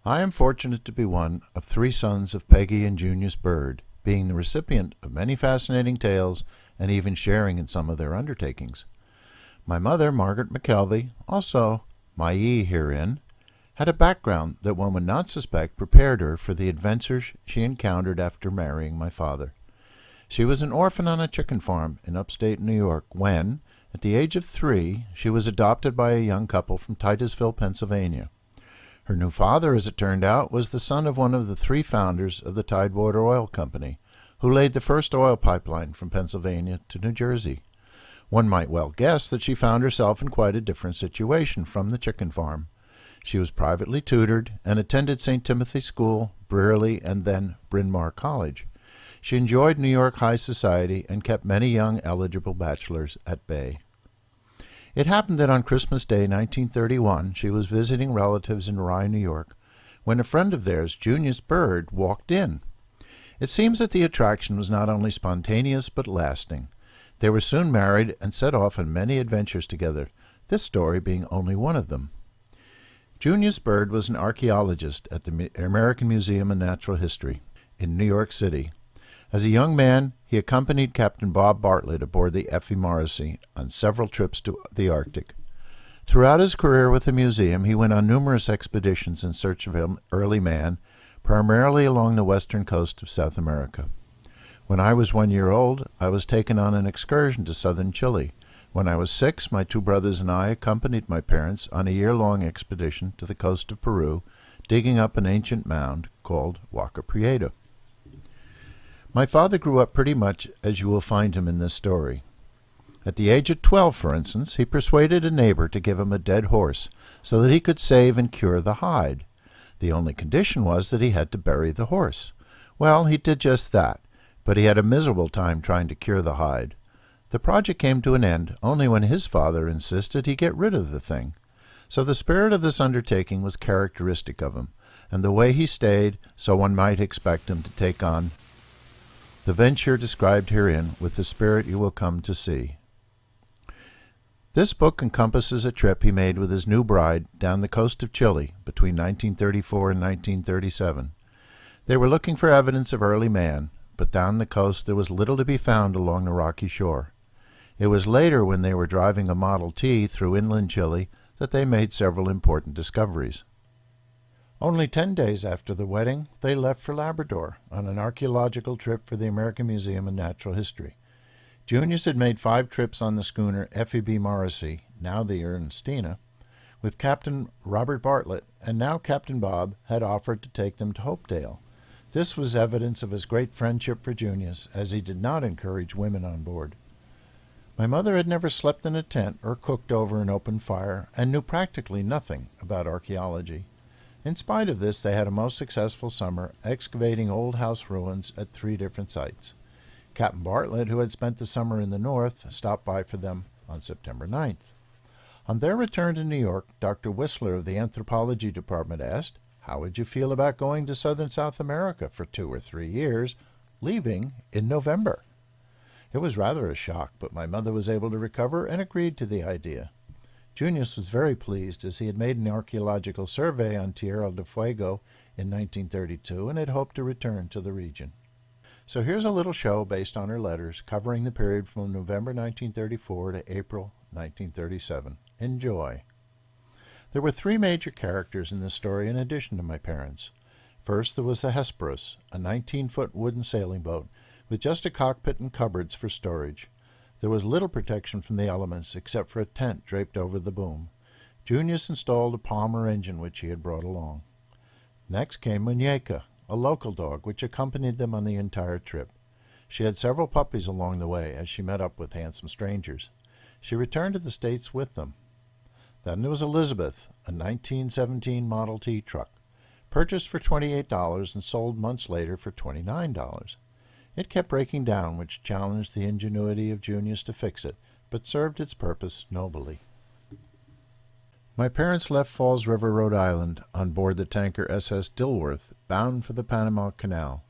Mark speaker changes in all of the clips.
Speaker 1: I am fortunate to be one of three sons of Peggy and Junius Bird, being the recipient of many fascinating tales and even sharing in some of their undertakings. My mother, Margaret McKelvy, also my herein, had a background that one would not suspect prepared her for the adventures she encountered after marrying my father. She was an orphan on a chicken farm in upstate New York when, at the age of 3, she was adopted by a young couple from Titusville, Pennsylvania. Her new father, as it turned out, was the son of one of the 3 founders of the Tidewater Oil Company, who laid the first oil pipeline from Pennsylvania to New Jersey. One might well guess that she found herself in quite a different situation from the chicken farm. She was privately tutored and attended St. Timothy's School, Brearley, and then Bryn Mawr College. She enjoyed New York high society and kept many young eligible bachelors at bay. It happened that on Christmas Day, 1931, she was visiting relatives in Rye, New York, when a friend of theirs, Junius Bird, walked in. It seems that the attraction was not only spontaneous but lasting. They were soon married and set off on many adventures together, this story being only one of them. Junius Bird was an archaeologist at the American Museum of Natural History in New York City. As a young man, he accompanied Captain Bob Bartlett aboard the Effie Morrissey on several trips to the Arctic. Throughout his career with the museum, he went on numerous expeditions in search of early man, primarily along the western coast of South America. When I was 1 year old, I was taken on an excursion to southern Chile. When I was 6, my 2 brothers and I accompanied my parents on a year-long expedition to the coast of Peru, digging up an ancient mound called Huaca Prieta. My father grew up pretty much as you will find him in this story. At the age of 12, for instance, he persuaded a neighbor to give him a dead horse so that he could save and cure the hide. The only condition was that he had to bury the horse. Well, he did just that, but he had a miserable time trying to cure the hide. The project came to an end only when his father insisted he get rid of the thing. So the spirit of this undertaking was characteristic of him, and the way he stayed, so one might expect him to take on the venture described herein with the spirit you will come to see. This book encompasses a trip he made with his new bride down the coast of Chile between 1934 and 1937. They were looking for evidence of early man, but down the coast there was little to be found along the rocky shore. It was later, when they were driving a Model T through inland Chile, that they made several important discoveries. Only 10 days after the wedding, they left for Labrador on an archaeological trip for the American Museum of Natural History. Junius had made 5 trips on the schooner Effie Morrissey, now the Ernestina, with Captain Robert Bartlett, and now Captain Bob had offered to take them to Hopedale. This was evidence of his great friendship for Junius, as he did not encourage women on board. My mother had never slept in a tent or cooked over an open fire, and knew practically nothing about archaeology. In spite of this, they had a most successful summer, excavating old house ruins at 3 different sites. Captain Bartlett, who had spent the summer in the north, stopped by for them on September 9th. On their return to New York, Dr. Whistler of the Anthropology Department asked, "How would you feel about going to southern South America for 2 or 3 years, leaving in November?" It was rather a shock, but my mother was able to recover and agreed to the idea. Junius was very pleased, as he had made an archaeological survey on Tierra del Fuego in 1932 and had hoped to return to the region. So here's a little show based on her letters, covering the period from November 1934 to April 1937. Enjoy. There were 3 major characters in this story in addition to my parents. First, there was the Hesperus, a 19-foot wooden sailing boat with just a cockpit and cupboards for storage. There was little protection from the elements except for a tent draped over the boom. Junius installed a Palmer engine which he had brought along. Next came Muñeca, a local dog which accompanied them on the entire trip. She had several puppies along the way as she met up with handsome strangers. She returned to the States with them. Then there was Elizabeth, a 1917 Model T truck, purchased for $28 and sold months later for $29. It kept breaking down, which challenged the ingenuity of Junius to fix it, but served its purpose nobly. My parents left Falls River, Rhode Island, on board the tanker SS Dilworth, bound for the Panama Canal.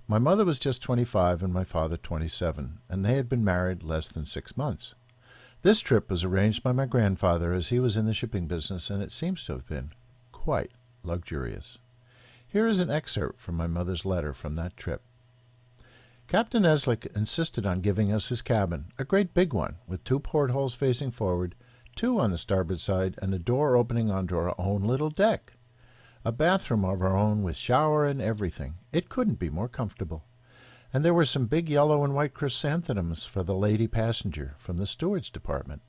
Speaker 1: My mother was just 25 and my father 27, and they had been married less than 6 months. This trip was arranged by my grandfather, as he was in the shipping business, and it seems to have been quite luxurious. Here is an excerpt from my mother's letter from that trip. Captain Eslick insisted on giving us his cabin, a great big one, with 2 portholes facing forward, 2 on the starboard side, and a door opening onto our own little deck. A bathroom of our own with shower and everything. It couldn't be more comfortable. And there were some big yellow and white chrysanthemums for the lady passenger from the steward's department.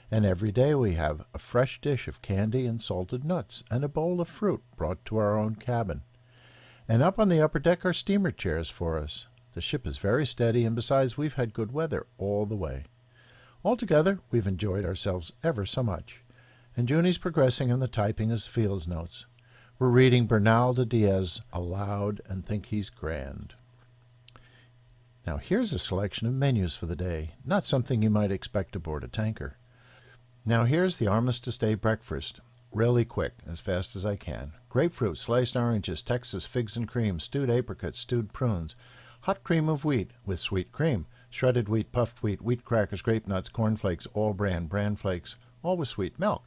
Speaker 1: And every day we have a fresh dish of candy and salted nuts and a bowl of fruit brought to our own cabin. And up on the upper deck are steamer chairs for us. The ship is very steady, and besides we've had good weather all the way. Altogether, we've enjoyed ourselves ever so much. And Junie's progressing in the typing of Fields notes. We're reading Bernal de Diaz aloud and think he's grand. Now here's a selection of menus for the day, not something you might expect aboard a tanker. Now here's the Armistice Day breakfast, really quick, as fast as I can. Grapefruit, sliced oranges, Texas figs and cream, stewed apricots, stewed prunes, hot cream of wheat with sweet cream, shredded wheat, puffed wheat crackers, grape nuts, cornflakes, all bran flakes, all with sweet milk.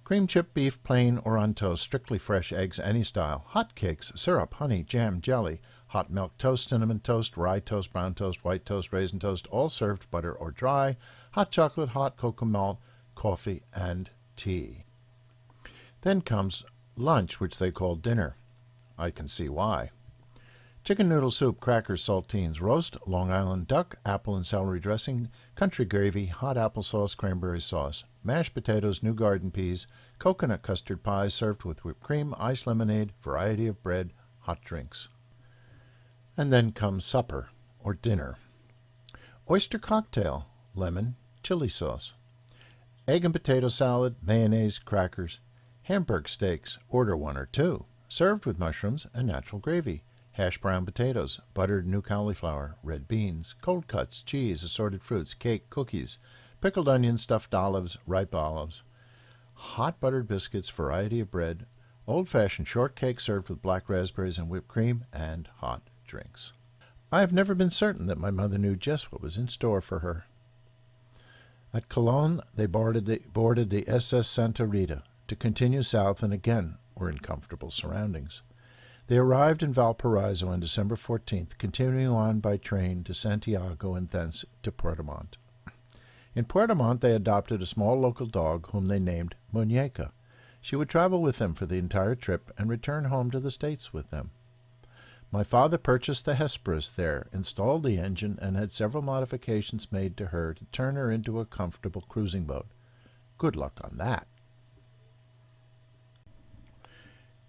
Speaker 1: Cream chip beef, plain or on toast, strictly fresh eggs, any style. Hot cakes, syrup, honey, jam, jelly, hot milk toast, cinnamon toast, rye toast, brown toast, white toast, raisin toast, all served butter or dry. Hot chocolate, hot cocoa malt, coffee, and tea. Then comes lunch, which they call dinner. I can see why. Chicken noodle soup, crackers, saltines, roast, Long Island duck, apple and celery dressing, country gravy, hot applesauce, cranberry sauce, mashed potatoes, new garden peas, coconut custard pie served with whipped cream, iced lemonade, variety of bread, hot drinks. And then comes supper, or dinner. Oyster cocktail, lemon, chili sauce. Egg and potato salad, mayonnaise, crackers. Hamburg steaks, order 1 or 2, served with mushrooms and natural gravy. Hash brown potatoes, buttered new cauliflower, red beans, cold cuts, cheese, assorted fruits, cake, cookies, pickled onions, stuffed olives, ripe olives. Hot buttered biscuits, variety of bread, old-fashioned shortcake served with black raspberries and whipped cream, and hot drinks. I have never been certain that my mother knew just what was in store for her. At Cologne, they boarded the SS Santa Rita to continue south, and again were in comfortable surroundings. They arrived in Valparaiso on December 14th, continuing on by train to Santiago and thence to Puerto-Montt. In Puerto-Montt they adopted a small local dog whom they named Muñeca. She would travel with them for the entire trip and return home to the States with them. My father purchased the Hesperus there, installed the engine, and had several modifications made to her to turn her into a comfortable cruising boat. Good luck on that.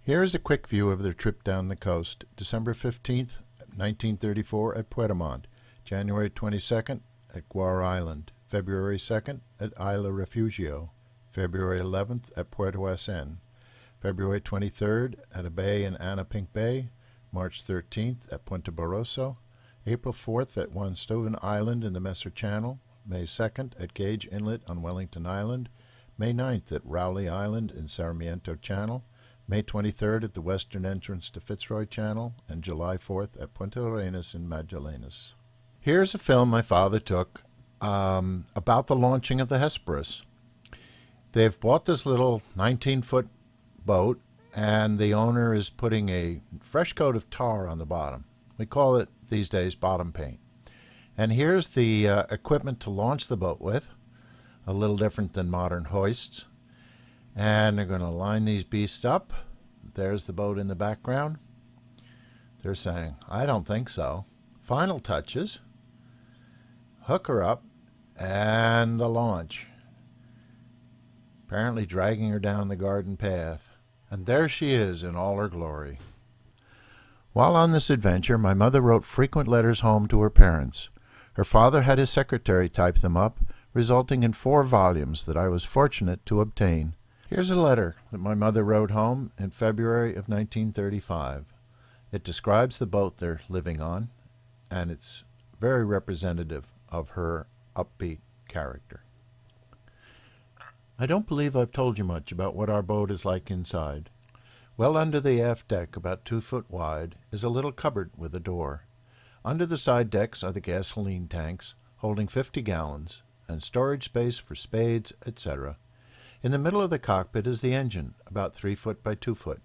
Speaker 1: Here is a quick view of their trip down the coast, December 15th, 1934 at Puerto-Montt, January 22nd at Guar Island, February 2nd at Isla Refugio, February 11th at Puerto Asen, February 23rd at a bay in Anapink Bay, March 13th at Puerto Barroso, April 4th at Wanstoven Island in the Messer Channel, May 2nd at Gage Inlet on Wellington Island, May 9th at Rowley Island in Sarmiento Channel, May 23rd at the western entrance to Fitzroy Channel, and July 4th at Punta Arenas in Magallanes. Here's a film my father took about the launching of the Hesperus. They've bought this little 19-foot boat, and the owner is putting a fresh coat of tar on the bottom. We call it these days bottom paint. And here's the equipment to launch the boat with, a little different than modern hoists. And they're going to line these beasts up. There's the boat in the background. They're saying, I don't think so. Final touches. Hook her up. And the launch. Apparently dragging her down the garden path. And there she is in all her glory. While on this adventure, my mother wrote frequent letters home to her parents. Her father had his secretary type them up, resulting in 4 volumes that I was fortunate to obtain. Here's a letter that my mother wrote home in February of 1935. It describes the boat they're living on, and it's very representative of her upbeat character. I don't believe I've told you much about what our boat is like inside. Well under the aft deck, about 2 foot wide, is a little cupboard with a door. Under the side decks are the gasoline tanks, holding 50 gallons, and storage space for spades, etc. In the middle of the cockpit is the engine, about 3 foot by 2 foot.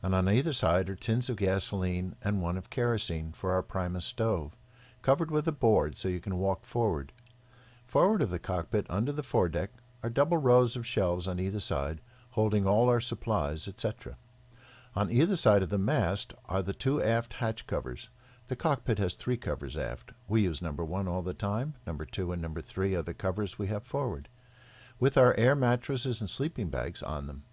Speaker 1: and on either side are tins of gasoline and one of kerosene for our Primus stove, covered with a board so you can walk forward. Forward of the cockpit, under the foredeck, are double rows of shelves on either side, holding all our supplies, etc. On either side of the mast are the two aft hatch covers. The cockpit has 3 covers aft. We use number 1 all the time. Number 2 and number 3 are the covers we have forward, with our air mattresses and sleeping bags on them.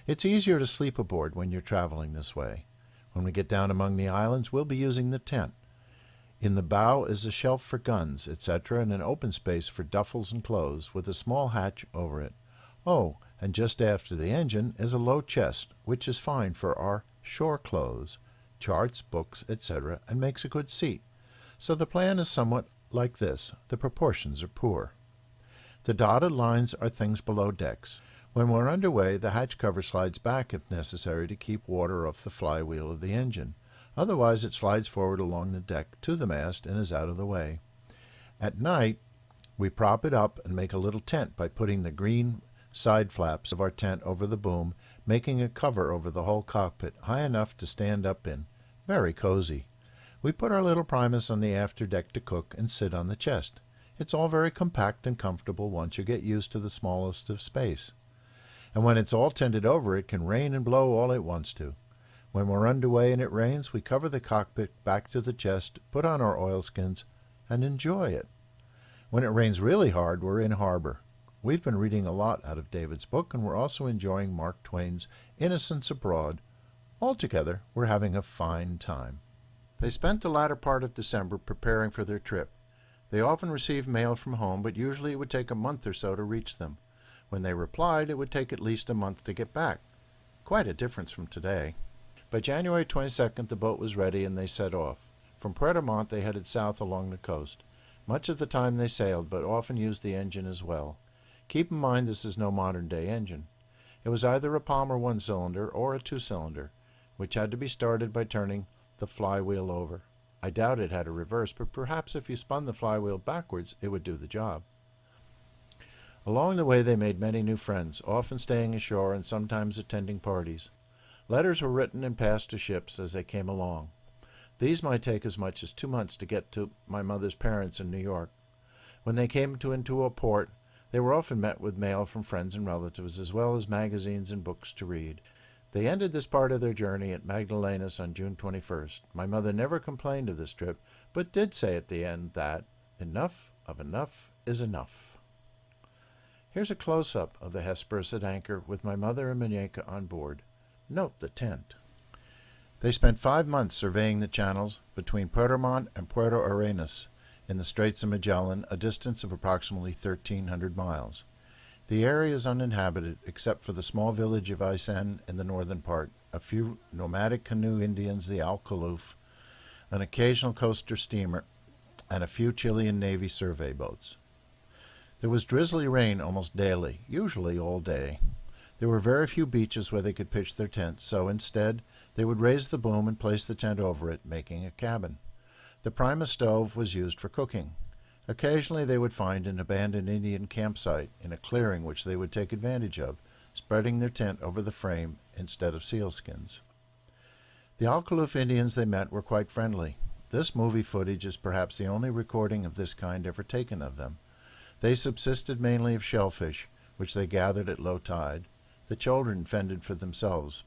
Speaker 1: It's easier to sleep aboard when you're traveling this way. When we get down among the islands, we'll be using the tent. In the bow is a shelf for guns, etc., and an open space for duffels and clothes, with a small hatch over it. Oh, and just after the engine is a low chest, which is fine for our shore clothes, charts, books, etc., and makes a good seat. So the plan is somewhat like this. The proportions are poor. The dotted lines are things below decks. When we're underway, the hatch cover slides back if necessary to keep water off the flywheel of the engine. Otherwise, it slides forward along the deck to the mast and is out of the way. At night, we prop it up and make a little tent by putting the green side flaps of our tent over the boom, making a cover over the whole cockpit, high enough to stand up in. Very cozy. We put our little Primus on the after deck to cook and sit on the chest. It's all very compact and comfortable once you get used to the smallest of space. And when it's all tented over, it can rain and blow all it wants to. When we're underway and it rains, we cover the cockpit back to the chest, put on our oilskins, and enjoy it. When it rains really hard, we're in harbor. We've been reading a lot out of David's book, and we're also enjoying Mark Twain's Innocents Abroad. Altogether, we're having a fine time. They spent the latter part of December preparing for their trip. They often received mail from home, but usually it would take a month or so to reach them. When they replied, it would take at least a month to get back. Quite a difference from today. By January 22nd, the boat was ready and they set off. From Puerto Montt, they headed south along the coast. Much of the time they sailed, but often used the engine as well. Keep in mind this is no modern-day engine. It was either a Palmer 1-cylinder or a 2-cylinder, which had to be started by turning the flywheel over. I doubt it had a reverse, but perhaps if you spun the flywheel backwards, it would do the job. Along the way they made many new friends, often staying ashore and sometimes attending parties. Letters were written and passed to ships as they came along. These might take as much as 2 months to get to my mother's parents in New York. When they came into a port, they were often met with mail from friends and relatives, as well as magazines and books to read. They ended this part of their journey at Magdalenas on June 21st. My mother never complained of this trip, but did say at the end that enough of enough is enough. Here's a close-up of the Hesperus at anchor with my mother and Muñeca on board. Note the tent. They spent 5 months surveying the channels between Puerto Montt and Puerto Arenas in the Straits of Magellan, a distance of approximately 1,300 miles. The area is uninhabited except for the small village of Aysén in the northern part, a few nomadic canoe Indians, the Alcoloof, an occasional coaster steamer, and a few Chilean Navy survey boats. There was drizzly rain almost daily, usually all day. There were very few beaches where they could pitch their tents, so instead they would raise the boom and place the tent over it, making a cabin. The Primus stove was used for cooking. Occasionally they would find an abandoned Indian campsite in a clearing which they would take advantage of, spreading their tent over the frame instead of sealskins. The Alcoloof Indians they met were quite friendly. This movie footage is perhaps the only recording of this kind ever taken of them. They subsisted mainly of shellfish, which they gathered at low tide. The children fended for themselves.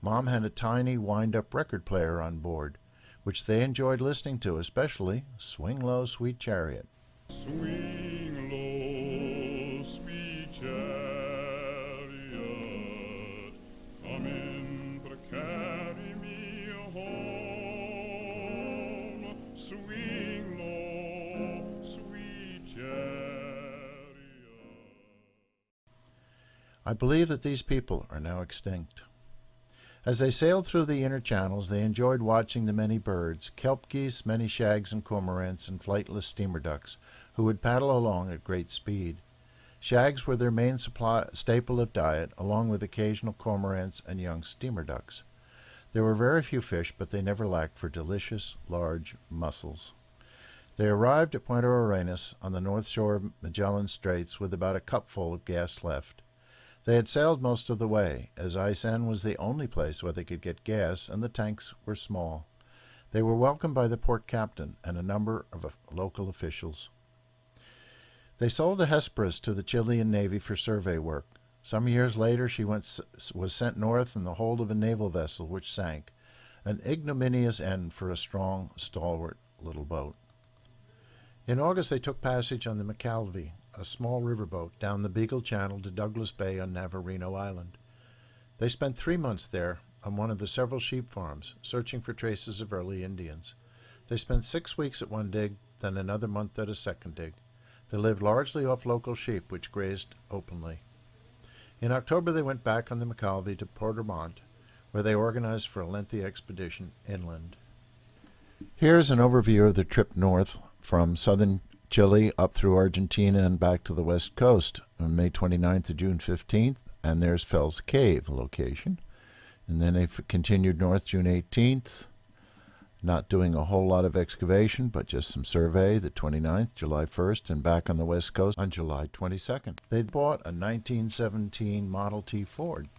Speaker 1: Mom had a tiny wind-up record player on board, which they enjoyed listening to, especially Swing Low, Sweet Chariot.
Speaker 2: Swing low, sweet chariot, come in to carry me home. Swing low, sweet chariot.
Speaker 1: I believe that these people are now extinct. As they sailed through the inner channels, they enjoyed watching the many birds, kelp geese, many shags and cormorants, and flightless steamer ducks, who would paddle along at great speed. Shags were their main staple of diet, along with occasional cormorants and young steamer ducks. There were very few fish, but they never lacked for delicious, large mussels. They arrived at Puerto Arenas on the north shore of Magellan Straits with about a cupful of gas left. They had sailed most of the way, as Isen was the only place where they could get gas, and the tanks were small. They were welcomed by the port captain and a number of local officials. They sold the Hesperus to the Chilean Navy for survey work. Some years later she was sent north in the hold of a naval vessel which sank, an ignominious end for a strong, stalwart little boat. In August they took passage on the McKelvy, a small riverboat, down the Beagle Channel to Douglas Bay on Navarino Island. They spent 3 months there on one of the several sheep farms, searching for traces of early Indians. They spent 6 weeks at one dig, then another month at a second dig. They lived largely off local sheep, which grazed openly. In October they went back on the McKelvy to Portermont, where they organized for a lengthy expedition inland. Here's an overview of the trip north from southern Chile up through Argentina and back to the west coast on May 29th to June 15th, and there's Fell's Cave location. And then they continued north June 18th, not doing a whole lot of excavation, but just some survey, the 29th, July 1st, and back on the west coast on July 22nd. They'd bought a 1917 Model T Ford.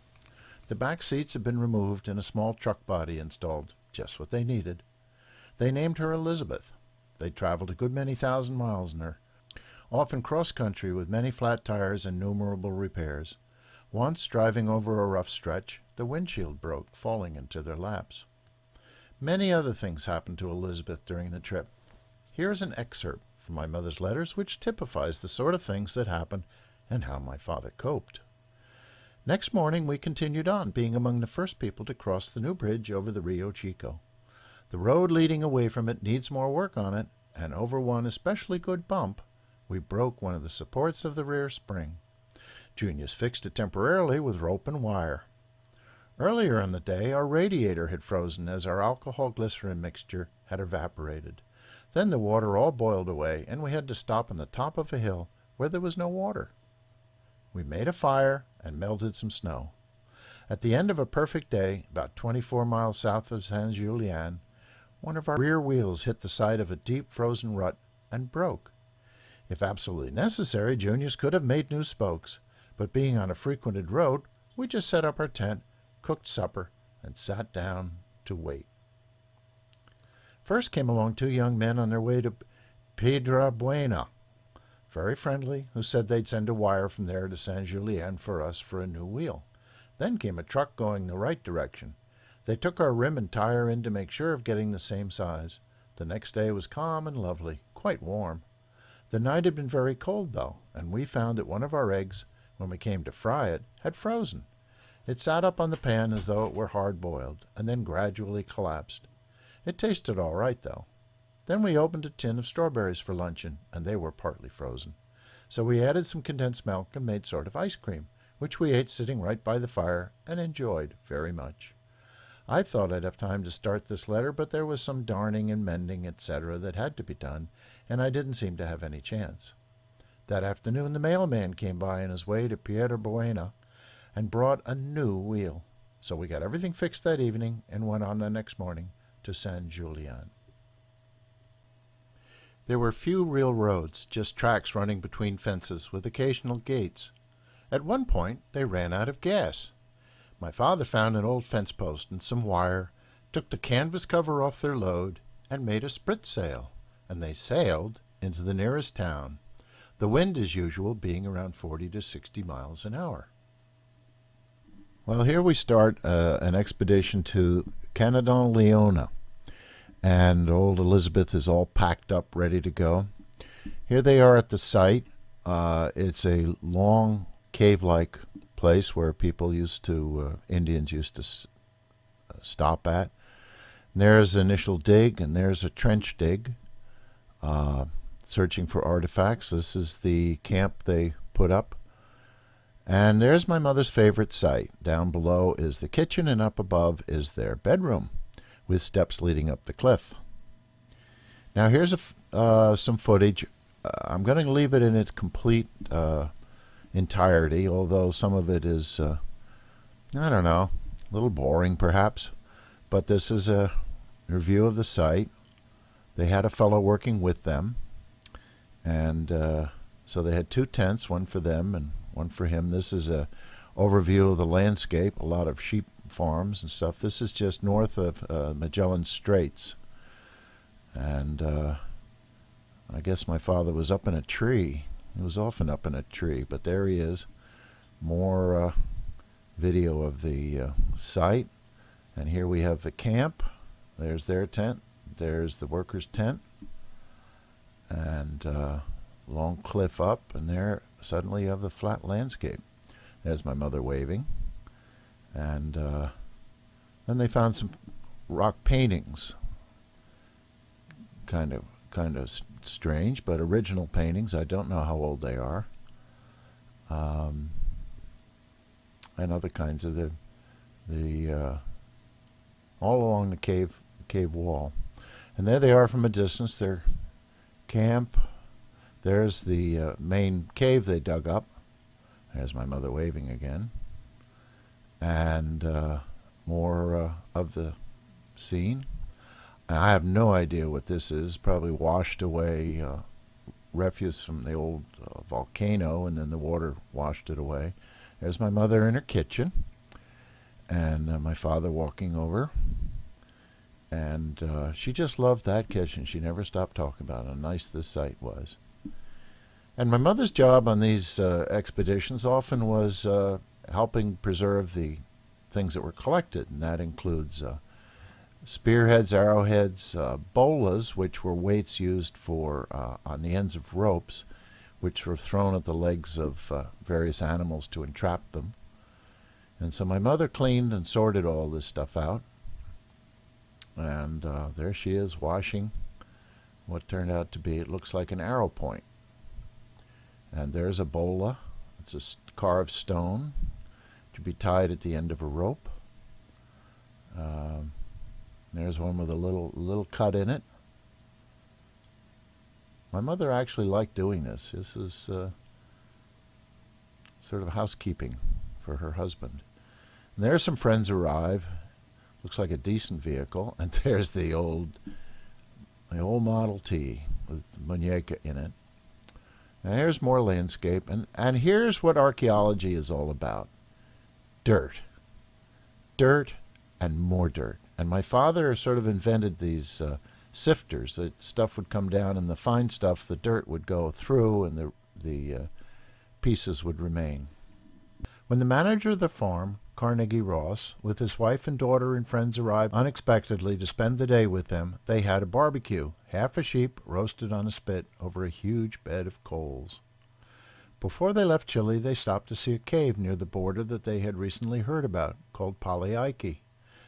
Speaker 1: The back seats had been removed and a small truck body installed, just what they needed. They named her Elizabeth. They traveled a good many thousand miles in her, often cross-country with many flat tires and innumerable repairs. Once, driving over a rough stretch, the windshield broke, falling into their laps. Many other things happened to Elizabeth during the trip. Here is an excerpt from my mother's letters which typifies the sort of things that happened and how my father coped. Next morning we continued on, being among the first people to cross the new bridge over the Rio Chico. The road leading away from it needs more work on it, and over one especially good bump, we broke one of the supports of the rear spring. Junius fixed it temporarily with rope and wire. Earlier in the day, our radiator had frozen as our alcohol-glycerin mixture had evaporated. Then the water all boiled away, and we had to stop on the top of a hill where there was no water. We made a fire and melted some snow. At the end of a perfect day, about 24 miles south of San Julian, one of our rear wheels hit the side of a deep frozen rut and broke. If absolutely necessary, Junius could have made new spokes, but being on a frequented road, we just set up our tent, cooked supper, and sat down to wait. First came along 2 young men on their way to Piedra Buena, very friendly, who said they'd send a wire from there to San Julian for us for a new wheel. Then came a truck going the right direction. They took our rim and tire in to make sure of getting the same size. The next day was calm and lovely, quite warm. The night had been very cold, though, and we found that one of our eggs, when we came to fry it, had frozen. It sat up on the pan as though it were hard-boiled, and then gradually collapsed. It tasted all right, though. Then we opened a tin of strawberries for luncheon, and they were partly frozen. So we added some condensed milk and made sort of ice cream, which we ate sitting right by the fire and enjoyed very much. I thought I'd have time to start this letter, but there was some darning and mending, etc., that had to be done, and I didn't seem to have any chance. That afternoon the mailman came by on his way to Piedra Buena and brought a new wheel. So we got everything fixed that evening and went on the next morning to San Julian. There were few real roads, just tracks running between fences with occasional gates. At one point they ran out of gas. My father found an old fence post and some wire, took the canvas cover off their load, and made a sprit sail, and they sailed into the nearest town, the wind as usual being around 40 to 60 miles an hour. Well, here we start an expedition to Canadon Leona, and old Elizabeth is all packed up, ready to go. Here they are at the site. It's a long cave-like place where people Indians used to stop at. And there's the initial dig, and there's a trench dig, searching for artifacts. This is the camp they put up. And there's my mother's favorite site. Down below is the kitchen, and up above is their bedroom, with steps leading up the cliff. Now here's some footage. I'm going to leave it in its complete entirety, although some of it is, I don't know, a little boring perhaps. But this is a review of the site. They had a fellow working with them, and so they had 2 tents, one for them and one for him. This is a overview of the landscape, a lot of sheep farms and stuff. This is just north of Magellan Straits. And I guess my father was up in a tree. He was often up in a tree, but there he is. More video of the site. And here we have the camp. There's their tent. There's the workers' tent. And long cliff up, and there suddenly you have the flat landscape. There's my mother waving. And then they found some rock paintings. Kind of strange, but original paintings. I don't know how old they are. And other kinds of the all along the cave wall. And there they are from a distance. Their camp. There's the main cave they dug up. There's my mother waving again. And more of the scene. I have no idea what this is. Probably washed away refuse from the old volcano, and then the water washed it away. There's my mother in her kitchen, and my father walking over. And she just loved that kitchen. She never stopped talking about how nice this site was. And my mother's job on these expeditions often was helping preserve the things that were collected, and that includes spearheads, arrowheads, bolas, which were weights used for on the ends of ropes, which were thrown at the legs of various animals to entrap them. And so my mother cleaned and sorted all this stuff out. And there she is washing what turned out to be, it looks like an arrow point. And there's a bola. It's a carved stone to be tied at the end of a rope. There's one with a little cut in it. My mother actually liked doing this. This is sort of housekeeping for her husband. And there some friends arrive. Looks like a decent vehicle. And there's the old Model T with Muñeca in it. And here's more landscape. And here's what archaeology is all about. Dirt. Dirt and more dirt. And my father sort of invented these sifters. That stuff would come down, and the fine stuff, the dirt would go through, and the pieces would remain. When the manager of the farm, Carnegie Ross, with his wife and daughter and friends arrived unexpectedly to spend the day with them, they had a barbecue, half a sheep roasted on a spit over a huge bed of coals. Before they left Chile, they stopped to see a cave near the border that they had recently heard about, called Paliaiki.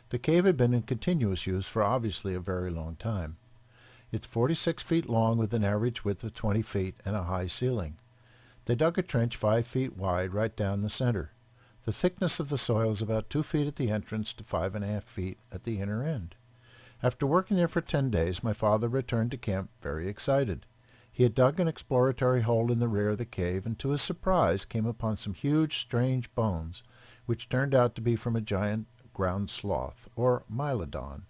Speaker 1: The cave had been in continuous use for obviously a very long time. It's 46 feet long with an average width of 20 feet and a high ceiling. They dug a trench 5 feet wide right down the center. The thickness of the soil is about 2 feet at the entrance to 5.5 feet at the inner end. After working there for 10 days, my father returned to camp very excited. He had dug an exploratory hole in the rear of the cave, and to his surprise came upon some huge, strange bones, which turned out to be from a giant ground sloth, or Mylodon.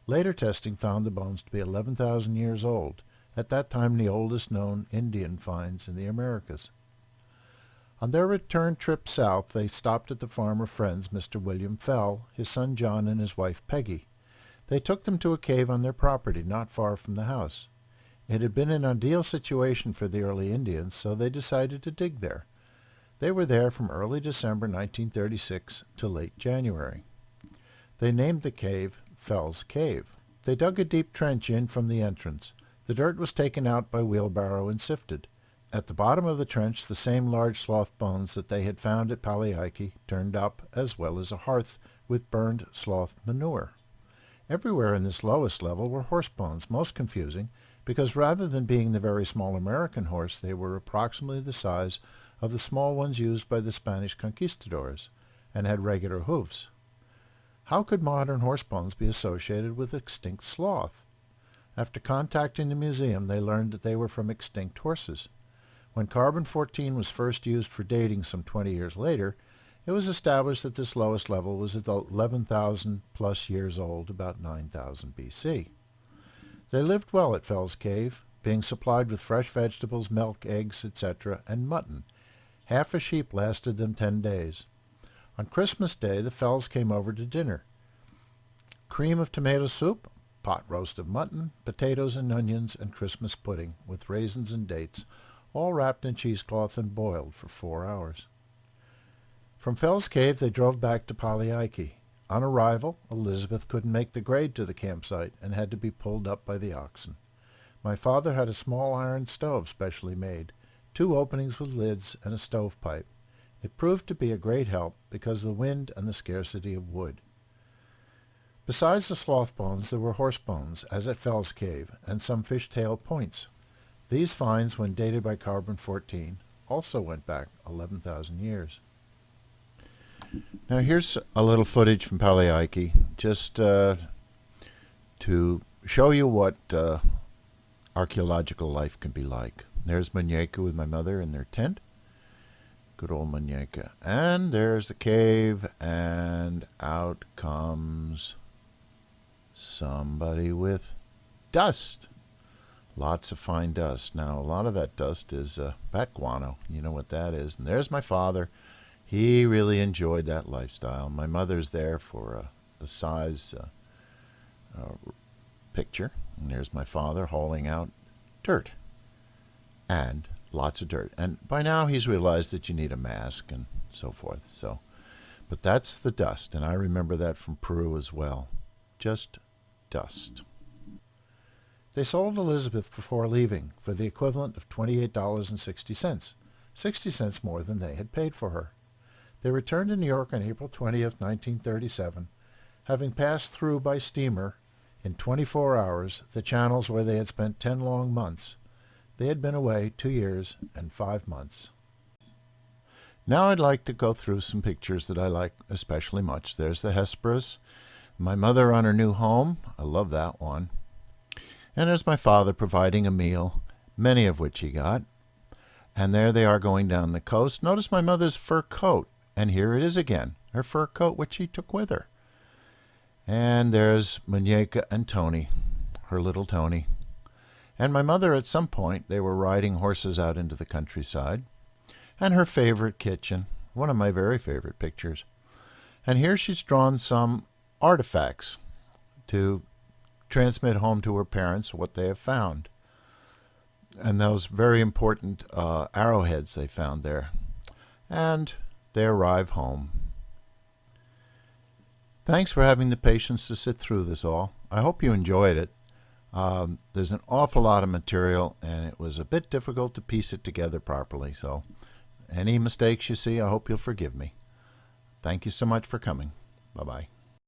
Speaker 1: Later testing found the bones to be 11,000 years old, at that time the oldest known Indian finds in the Americas. On their return trip south, they stopped at the farm of friends, Mr. William Fell, his son John, and his wife Peggy. They took them to a cave on their property, not far from the house. It had been an ideal situation for the early Indians, so they decided to dig there. They were there from early December 1936 to late January. They named the cave Fell's Cave. They dug a deep trench in from the entrance. The dirt was taken out by wheelbarrow and sifted. At the bottom of the trench, the same large sloth bones that they had found at Paliaiki turned up, as well as a hearth with burned sloth manure. Everywhere in this lowest level were horse bones, most confusing, because rather than being the very small American horse, they were approximately the size of the small ones used by the Spanish conquistadors, and had regular hoofs. How could modern horse bones be associated with extinct sloth? After contacting the museum, they learned that they were from extinct horses. When carbon-14 was first used for dating some 20 years later, it was established that this lowest level was 11,000 plus years old, about 9,000 BC. They lived well at Fell's Cave, being supplied with fresh vegetables, milk, eggs, etc., and mutton. Half a sheep lasted them 10 days. On Christmas Day, the Fells came over to dinner. Cream of tomato soup, pot roast of mutton, potatoes and onions, and Christmas pudding with raisins and dates, all wrapped in cheesecloth and boiled for 4 hours. From Fell's Cave they drove back to Pollyike. On arrival, Elizabeth couldn't make the grade to the campsite and had to be pulled up by the oxen. My father had a small iron stove specially made, 2 openings with lids and a stovepipe. It proved to be a great help because of the wind and the scarcity of wood. Besides the sloth bones, there were horse bones, as at Fell's Cave, and some fish-tail points. These finds, when dated by carbon-14, also went back 11,000 years.
Speaker 3: Now here's a little footage from Pollyike, just to show you what archaeological life can be like. There's Muñeca with my mother in their tent. Good old Muñeca. And there's the cave, and out comes somebody with dust. Lots of fine dust. Now, a lot of that dust is bat guano. You know what that is. And there's my father. He really enjoyed that lifestyle. My mother's there for a size picture. And there's my father hauling out dirt. And lots of dirt. And by now he's realized that you need a mask and so forth. But that's the dust. And I remember that from Peru as well. Just dust.
Speaker 1: They sold Elizabeth before leaving for the equivalent of $28.60, 60 cents more than they had paid for her. They returned to New York on April 20th, 1937, having passed through by steamer in 24 hours the channels where they had spent 10 long months. They had been away 2 years and 5 months.
Speaker 3: Now I'd like to go through some pictures that I like especially much. There's the Hesperus. My mother on her new home. I love that one. And there's my father providing a meal, many of which he got. And there they are going down the coast. Notice my mother's fur coat. And here it is again, her fur coat, which she took with her. And there's Muñeca and Tony, her little Tony. And my mother, at some point, they were riding horses out into the countryside. And her favorite kitchen, one of my very favorite pictures. And here she's drawn some artifacts to transmit home to her parents what they have found. And those very important arrowheads they found there. And they arrive home. Thanks for having the patience to sit through this all. I hope you enjoyed it. There's an awful lot of material, and it was a bit difficult to piece it together properly. So any mistakes you see, I hope you'll forgive me. Thank you so much for coming. Bye-bye.